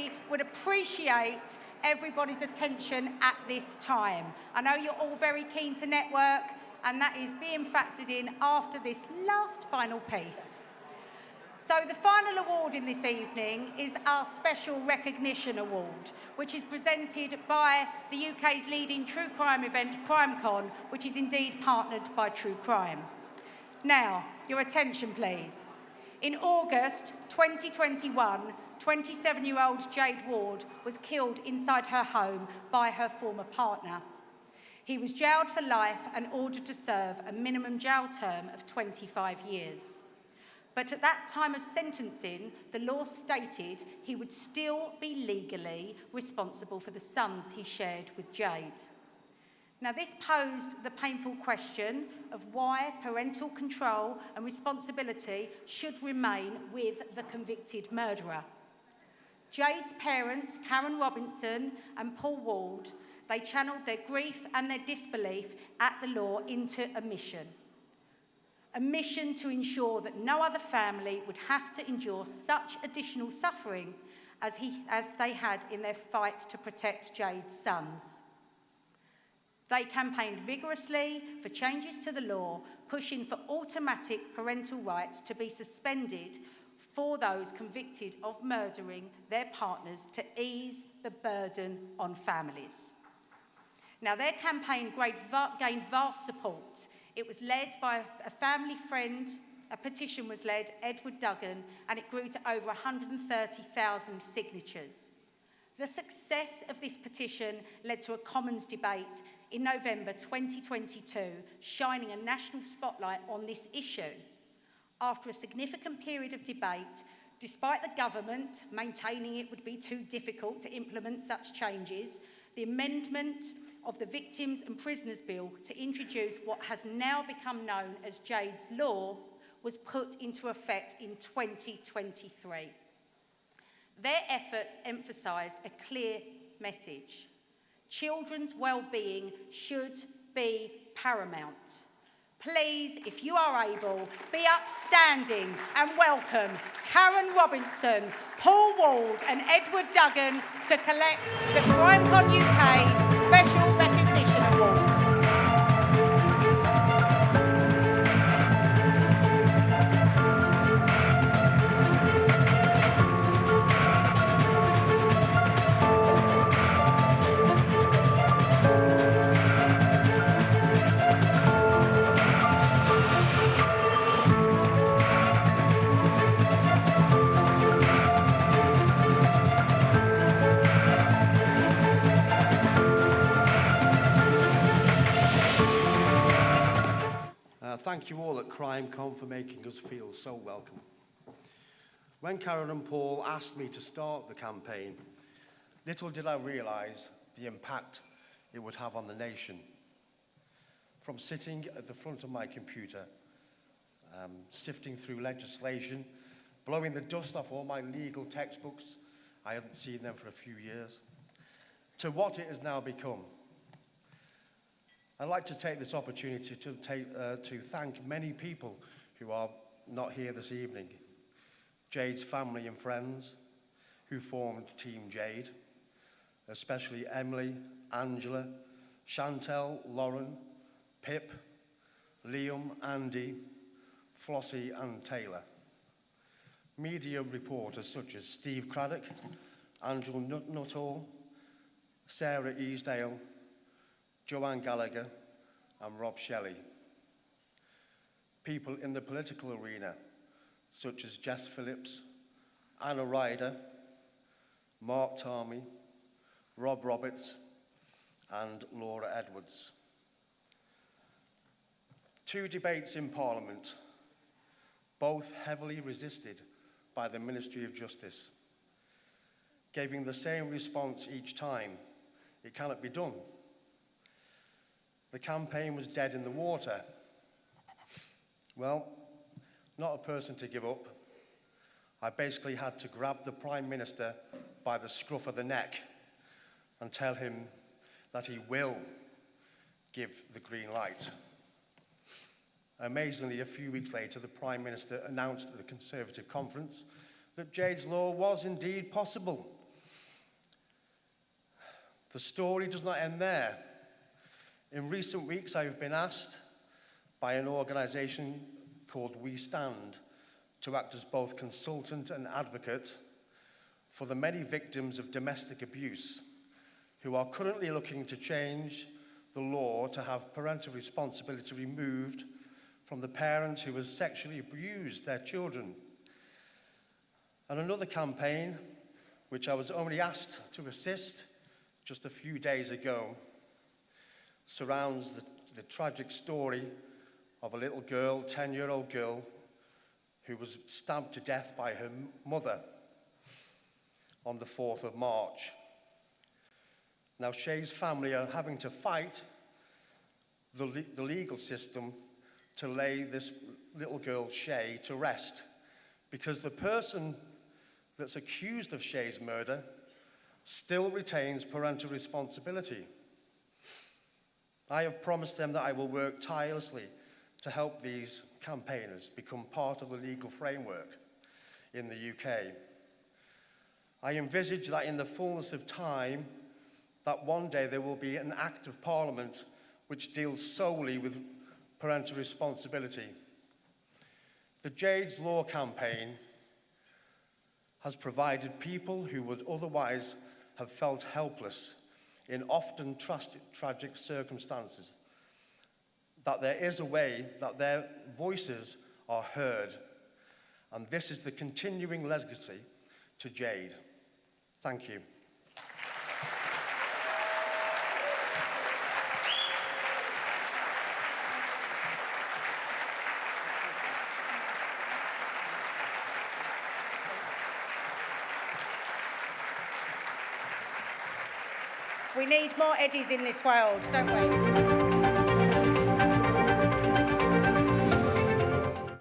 really would appreciate everybody's attention at this time. I know you're all very keen to network, and that is being factored in after this last final piece. So the final award in this evening is our Special Recognition Award, which is presented by the UK's leading true crime event, Crimcon, which is indeed partnered by True Crime. Now, your attention please. In August 2021, 27-year-old Jade Ward was killed inside her home by her former partner. He was jailed for life and ordered to serve a minimum jail term of 25 years. But at that time of sentencing, the law stated he would still be legally responsible for the sons he shared with Jade. Now, this posed the painful question of why parental control and responsibility should remain with the convicted murderer. Jade's parents, Karen Robinson and Paul Ward, they channeled their grief and their disbelief at the law into a mission to ensure that no other family would have to endure such additional suffering as they had in their fight to protect Jade's sons. They campaigned vigorously for changes to the law, pushing for automatic parental rights to be suspended for those convicted of murdering their partners to ease the burden on families. Now, their campaign gained vast support. It was led by a family friend. A petition was led, Edwin Duggan, and it grew to over 130,000 signatures. The success of this petition led to a Commons debate in November 2022, shining a national spotlight on this issue. After a significant period of debate, despite the government maintaining it would be too difficult to implement such changes, the amendment of the Victims and Prisoners Bill to introduce what has now become known as Jade's Law was put into effect in 2023. Their efforts emphasised a clear message. Children's well-being should be paramount. Please, if you are able, be upstanding and welcome Karen Robinson, Paul Ward and Edward Duggan to collect the Crimcon UK Special Recognition Award. Thank you all at Crimecon for making us feel so welcome. When Karen and Paul asked me to start the campaign, little did I realise the impact it would have on the nation. From sitting at the front of my computer, sifting through legislation, blowing the dust off all my legal textbooks, I hadn't seen them for a few years, to what it has now become. I'd like to take this opportunity to thank many people who are not here this evening. Jade's family and friends who formed Team Jade, especially Emily, Angela, Chantel, Lauren, Pip, Liam, Andy, Flossie and Taylor. Media reporters such as Steve Craddock, Angela Nuttall, Sarah Easdale, Joanne Gallagher and Rob Shelley. People in the political arena, such as Jess Phillips, Anna Ryder, Mark Tarmy, Rob Roberts and Laura Edwards. 2 debates in Parliament, both heavily resisted by the Ministry of Justice, giving the same response each time: it cannot be done. The campaign was dead in the water. Well, not a person to give up. I basically had to grab the Prime Minister by the scruff of the neck and tell him that he will give the green light. Amazingly, a few weeks later, the Prime Minister announced at the Conservative conference that Jade's Law was indeed possible. The story does not end there. In recent weeks, I've been asked by an organisation called We Stand to act as both consultant and advocate for the many victims of domestic abuse who are currently looking to change the law to have parental responsibility removed from the parent who has sexually abused their children. And another campaign, which I was only asked to assist just a few days ago, surrounds the tragic story of a little girl, 10-year-old girl, who was stabbed to death by her mother on the 4th of March. Now, Shay's family are having to fight the legal system to lay this little girl, Shay, to rest, because the person that's accused of Shay's murder still retains parental responsibility. I have promised them that I will work tirelessly to help these campaigners become part of the legal framework in the UK. I envisage that in the fullness of time, that one day there will be an Act of Parliament which deals solely with parental responsibility. The Jade's Law campaign has provided people who would otherwise have felt helpless in often tragic circumstances, that there is a way that their voices are heard. And this is the continuing legacy to Jade. Thank you. We need more Eddies in this world, don't we?